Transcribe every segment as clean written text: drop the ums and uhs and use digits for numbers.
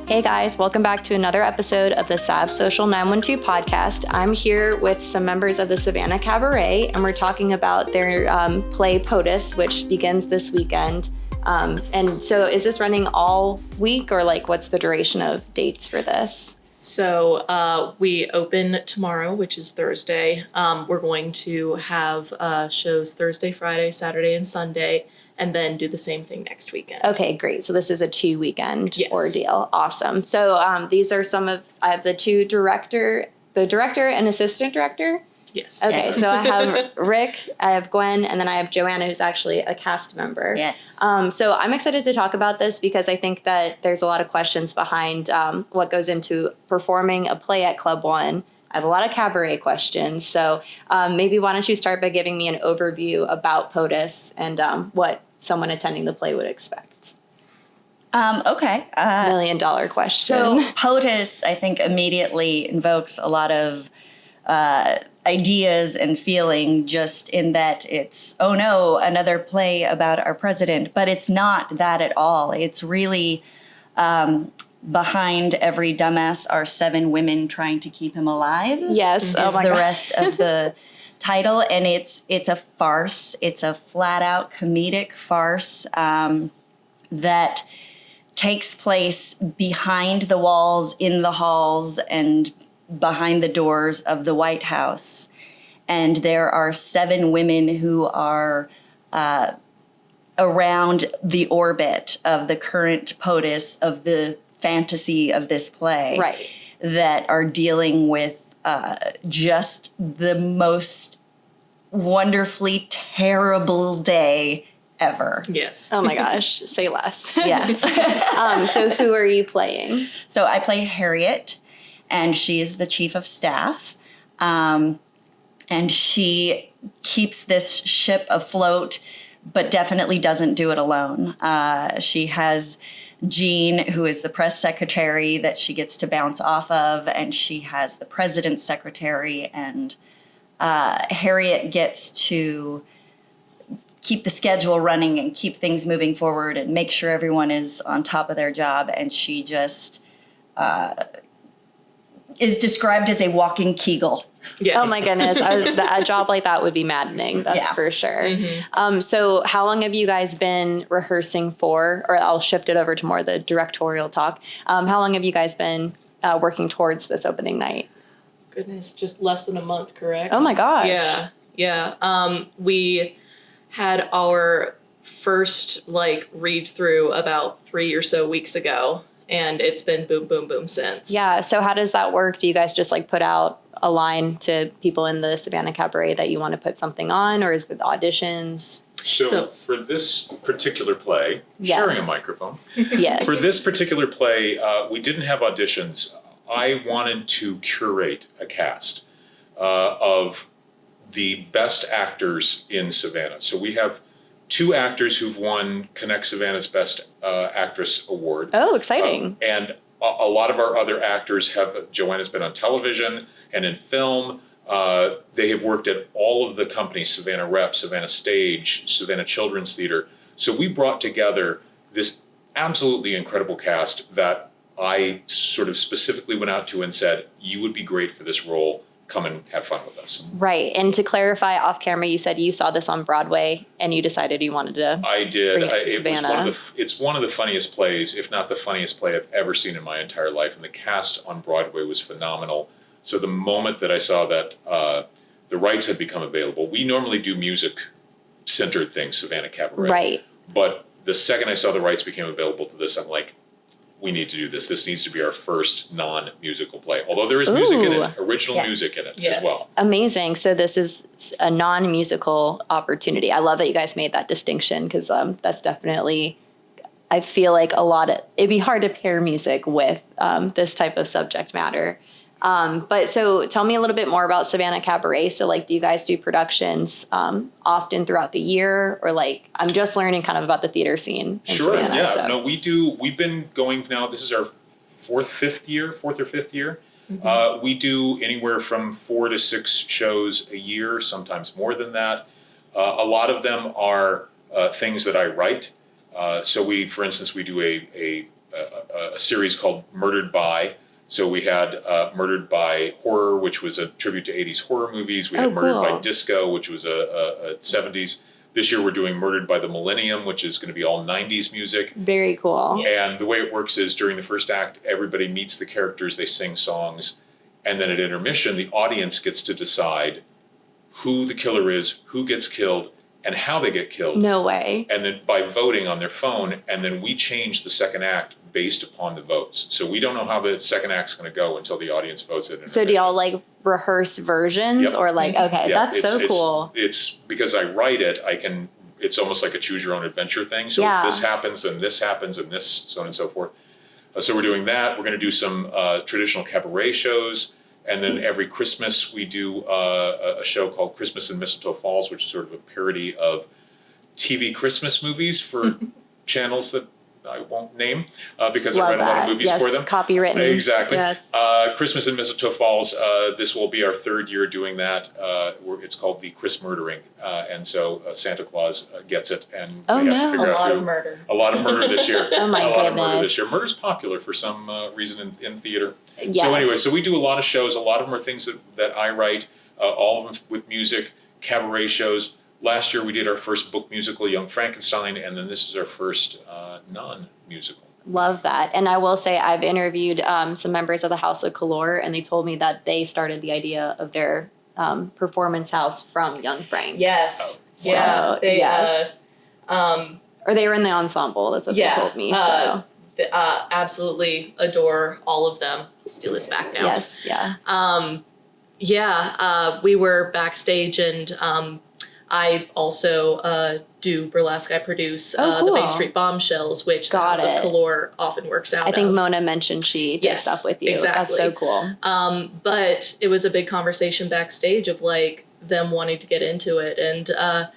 Hey guys, welcome back to another episode of the SavSocial912 Podcast. I'm here with some members of the Savannah Cabaret, and we're talking about their play POTUS, which begins this weekend. And so is this running all week, or like what's the duration of dates for this? So we open tomorrow, which is Thursday. We're going to have shows Thursday, Friday, Saturday, and Sunday, and then do the same thing next weekend. Okay, great. So this is a 2-weekend ordeal. Awesome. So these are I have the director and assistant director. Yes. Okay, so I have Rick, I have Gwen, and then I have Joanna, who's actually a cast member. Yes. So I'm excited to talk about this because I think that there's a lot of questions behind what goes into performing a play at Club One. I have a lot of cabaret questions. So maybe why don't you start by giving me an overview about POTUS and what someone attending the play would expect? Okay. $1 million question. So POTUS, I think, immediately invokes a lot of ideas and feeling, just in that it's, oh no, another play about our president. But it's not that at all. It's really behind every dumbass are 7 women trying to keep him alive. Yes. Is the rest of the title. And it's a farce. It's a flat out comedic farce that takes place behind the walls, in the halls, and behind the doors of the White House. And there are 7 women who are around the orbit of the current POTUS, of the fantasy of this play, right, that are dealing with just the most wonderfully terrible day ever. Yes. Oh my gosh, say less. Yeah. So who are you playing? So I play Harriet, and she is the chief of staff. And she keeps this ship afloat, but definitely doesn't do it alone. She has Jean, who is the press secretary that she gets to bounce off of, and she has the president's secretary, and Harriet gets to keep the schedule running and keep things moving forward and make sure everyone is on top of their job. And she just is described as a walking Kegel. Yes. Oh my goodness, a job like that would be maddening. That's for sure. Mm-hmm. So how long have you guys been rehearsing for? Or I'll shift it over to more the directorial talk. How long have you guys been working towards this opening night? Goodness, just less than a month, correct? Oh my gosh. Yeah. We had our first read through about 3 or so weeks ago, and it's been boom, boom, boom since. Yeah. So how does that work? Do you guys just put out a line to people in the Savannah Cabaret that you want to put something on, or is it auditions? So for this particular play, sharing a microphone. Yes. For this particular play, we didn't have auditions. I wanted to curate a cast of the best actors in Savannah. So we have 2 actors who've won Connect Savannah's Best Actress Award. Oh, exciting. And a lot of our other actors Joanna's been on television and in film. They have worked at all of the companies, Savannah Rep, Savannah Stage, Savannah Children's Theater. So we brought together this absolutely incredible cast that I sort of specifically went out to and said, you would be great for this role. Come and have fun with us. Right. And to clarify off camera, you said you saw this on Broadway and you decided you wanted to. I did. Bring it to Savannah. It's one of the funniest plays, if not the funniest play I've ever seen in my entire life. And the cast on Broadway was phenomenal. So the moment that I saw that the rights had become available, we normally do music-centered things, Savannah Cabaret. Right. But the second I saw the rights became available to this, I'm like, we need to do this. This needs to be our first non-musical play. Although there is music in it, original music in it as well. Amazing. So this is a non-musical opportunity. I love that you guys made that distinction because that's definitely, I feel like it'd be hard to pair music with this type of subject matter. But so tell me a little bit more about Savannah Cabaret. So do you guys do productions often throughout the year, or I'm just learning kind of about the theater scene in Savannah. Yeah. So. No, we do. We've been going now. This is our fourth or fifth year. Mm-hmm. We do anywhere from 4 to 6 shows a year, sometimes more than that. A lot of them are things that I write. So for instance, we do a a series called Murdered By. So we had Murdered by Horror, which was a tribute to 80s horror movies. We had Murdered by Disco, which was a 70s. This year we're doing Murdered by the Millennium, which is going to be all 90s music. Very cool. And the way it works is during the first act, everybody meets the characters, they sing songs, and then at intermission, the audience gets to decide who the killer is, who gets killed, and how they get killed. No way. And then by voting on their phone, and then we change the second act based upon the votes. So we don't know how the second act's going to go until the audience votes it. So do y'all like rehearse versions or like, okay, that's so cool. It's because I write it, it's almost like a choose your own adventure thing. So if this happens, then this happens, and this, so on and so forth. So we're doing that. We're going to do some traditional cabaret shows. And then every Christmas we do a show called Christmas in Mistletoe Falls, which is sort of a parody of TV Christmas movies for channels that I won't name because I write a lot of movies for them. Copywritten. Exactly. Yes. Christmas in Mistletoe Falls, this will be our third year doing that. It's called the Chris Murdering. And so Santa Claus gets it. And we have to figure out a lot of murder this year. Oh my goodness. A lot of murder this year. Murder's popular for some reason in theater. Yes. So anyway, so we do a lot of shows. A lot of them are things that I write, all of them with music, cabaret shows. Last year we did our first book musical, Young Frankenstein, and then this is our first non-musical. Love that. And I will say I've interviewed some members of the House of Color, and they told me that they started the idea of their performance house from Young Frank. Yes. So, yeah. They, or they were in the ensemble. That's what they told me. So. Absolutely adore all of them. Steal this back now. Yes. Yeah. We were backstage, and I also do burlesque. I produce the Bay Street Bombshells, which the House of Color often works out. I think Mona mentioned she did stuff with you. Exactly. That's so cool. But it was a big conversation backstage of like them wanting to get into it, and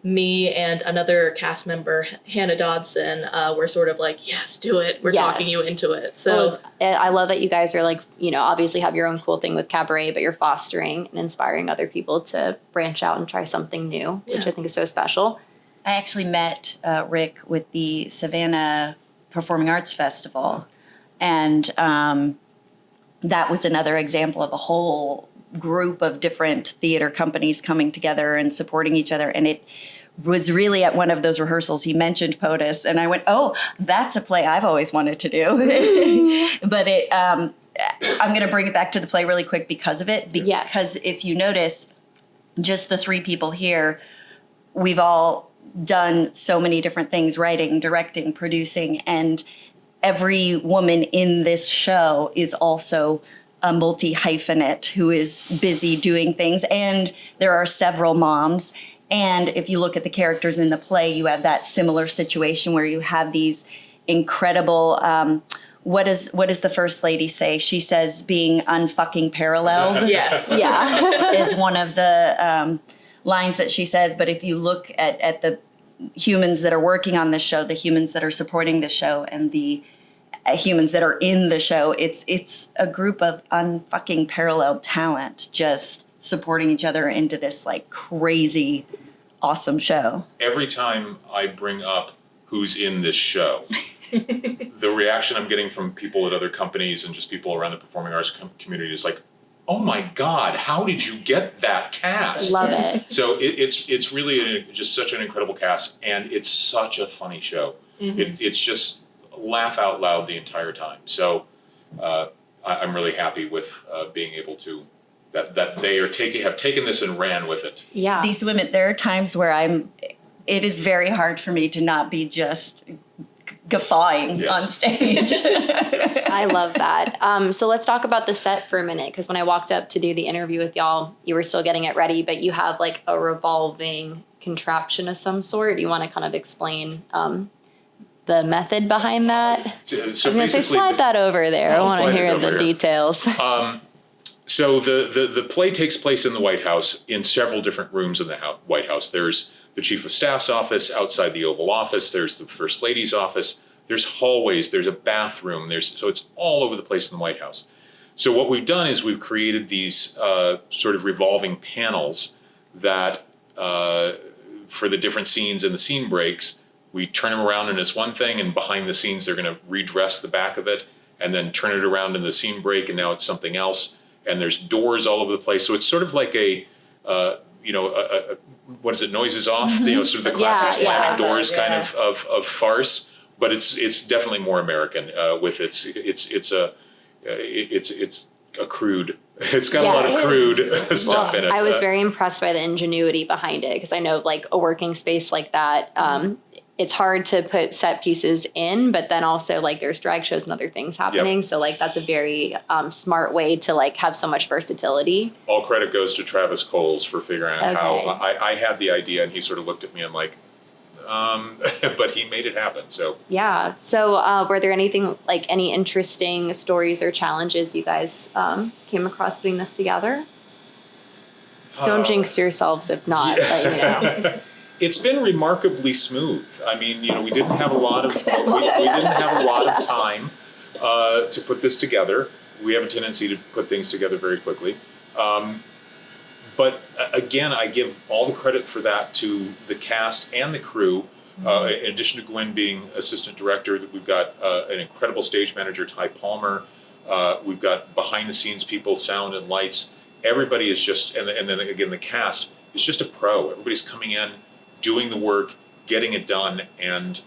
me and another cast member, Hannah Dodson, were sort of like, yes, do it. We're talking you into it. So I love that you guys are like, obviously have your own cool thing with cabaret, but you're fostering and inspiring other people to branch out and try something new, which I think is so special. I actually met Rick with the Savannah Performing Arts Festival. And that was another example of a whole group of different theater companies coming together and supporting each other. And it was really at one of those rehearsals, he mentioned POTUS, and I went, oh, that's a play I've always wanted to do. But I'm going to bring it back to the play really quick because of it. Because if you notice, just the three people here, we've all done so many different things, writing, directing, producing, and every woman in this show is also a multi-hyphenate who is busy doing things. And there are several moms. And if you look at the characters in the play, you have that similar situation where you have these incredible, what does the First Lady say? She says being unfucking paralleled. Yes. Yeah. Is one of the lines that she says. But if you look at the humans that are working on this show, the humans that are supporting the show, and the humans that are in the show, it's a group of unfucking paralleled talent just supporting each other into this like crazy awesome show. Every time I bring up who's in this show, the reaction I'm getting from people at other companies and just people around the performing arts community is like, oh my God, how did you get that cast? Love it. So it's really just such an incredible cast, and it's such a funny show. It's just laugh out loud the entire time. So I'm really happy with being able to that they have taken this and ran with it. Yeah. These women, there are times where it is very hard for me to not be just guffawing on stage. I love that. So let's talk about the set for a minute, because when I walked up to do the interview with y'all, you were still getting it ready, but you have like a revolving contraption of some sort. Do you want to kind of explain the method behind that? So I was going to say, slide that over there. I want to hear the details. So the play takes place in the White House, in several different rooms in the White House. There's the Chief of Staff's office outside the Oval Office. There's the First Lady's office. There's hallways. There's a bathroom. So it's all over the place in the White House. So what we've done is we've created these sort of revolving panels that, for the different scenes and the scene breaks, we turn them around and it's one thing, and behind the scenes they're going to redress the back of it and then turn it around in the scene break, and now it's something else. And there's doors all over the place, so it's sort of like what is it? Noises off, sort of the classic slamming doors kind of farce. But it's definitely more American with it's a crude. It's got a lot of crude stuff in it. I was very impressed by the ingenuity behind it, because I know like a working space like that, it's hard to put set pieces in, but then also like there's drag shows and other things happening. Yep. So like that's a very smart way to like have so much versatility. All credit goes to Travis Coles for figuring out how I had the idea, and he sort of looked at me and like, but he made it happen. So yeah. So were there any interesting stories or challenges you guys came across putting this together? Don't jinx yourselves if not. Yeah. But, you know. It's been remarkably smooth. I mean, we didn't have a lot of we didn't have a lot of time to put this together. We have a tendency to put things together very quickly. But again, I give all the credit for that to the cast and the crew. In addition to Gwen being assistant director, we've got an incredible stage manager, Ty Palmer. We've got behind the scenes people, sound and lights. Everybody is just, and then again, the cast is just a pro. Everybody's coming in, doing the work, getting it done, and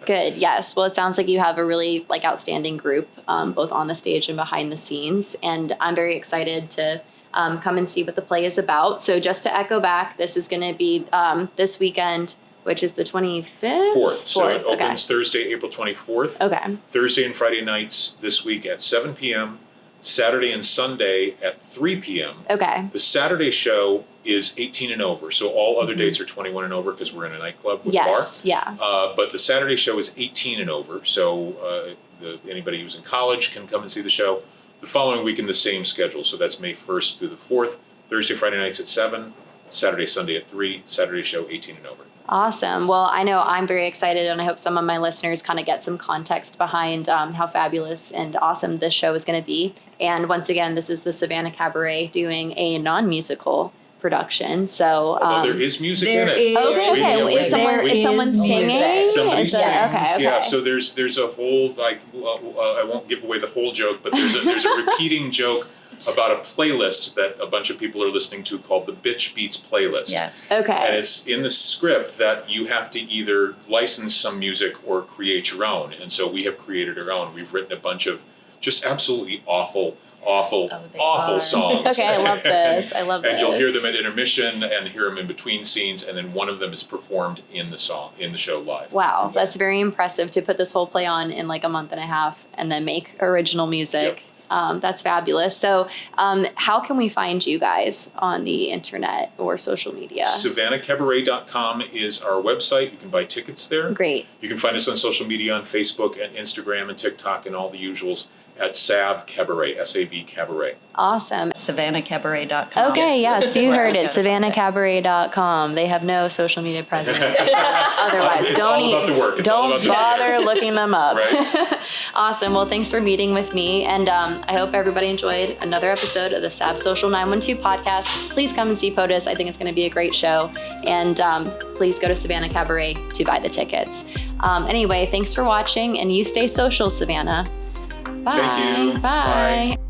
Good. Yes. Well, it sounds like you have a really like outstanding group, both on the stage and behind the scenes. And I'm very excited to come and see what the play is about. So just to echo back, this is going to be this weekend, which is the 25th? 4th. So it okay. opens Thursday, April 24th. Okay. Thursday and Friday nights this week at 7 p.m. Saturday and Sunday at 3 p.m. Okay. The Saturday show is 18 and over, so all other dates are 21 and over because we're in a nightclub with a bar. Yes, yeah. But the Saturday show is 18 and over, so anybody who's in college can come and see the show. The following weekend, the same schedule, so that's May 1st through the 4th. Thursday, Friday nights at 7, Saturday, Sunday at 3, Saturday show 18 and over. Awesome. Well, I know I'm very excited, and I hope some of my listeners kind of get some context behind how fabulous and awesome this show is going to be. And once again, this is the Savannah Cabaret doing a non-musical production. So although there is music there in it. is Okay. Is someone singing? Somebody Is sings. that- okay. Yeah. So there's a whole I won't give away the whole joke, but there's a repeating joke about a playlist that a bunch of people are listening to called the Bitch Beats playlist. Yes. Okay. And it's in the script that you have to either license some music or create your own. And so we have created our own. We've written a bunch of just absolutely awful songs. Okay, I love this. I love this. And you'll hear them at intermission and hear them in between scenes, and then one of them is performed in the show live. Wow, that's very impressive to put this whole play on in like a month and a half and then make original music. Yep. That's fabulous. So how can we find you guys on the internet or social media? SavannahCabaret.com is our website. You can buy tickets there. Great. You can find us on social media on Facebook and Instagram and TikTok and all the usuals at Sav Cabaret, S-A-V Cabaret. Awesome. SavannahCabaret.com. Okay, yes, you heard it. That's where to find SavannahCabaret.com. They have no social media presence. Otherwise, It's all about the work. It's all don't about the bother looking them up. Right. Awesome. Well, thanks for meeting with me. And I hope everybody enjoyed another episode of the SavSocial912 Podcast. Please come and see POTUS. I think it's going to be a great show. And please go to Savannah Cabaret to buy the tickets. Anyway, thanks for watching, and you stay social, Savannah. Bye. Thank you. Bye. Bye.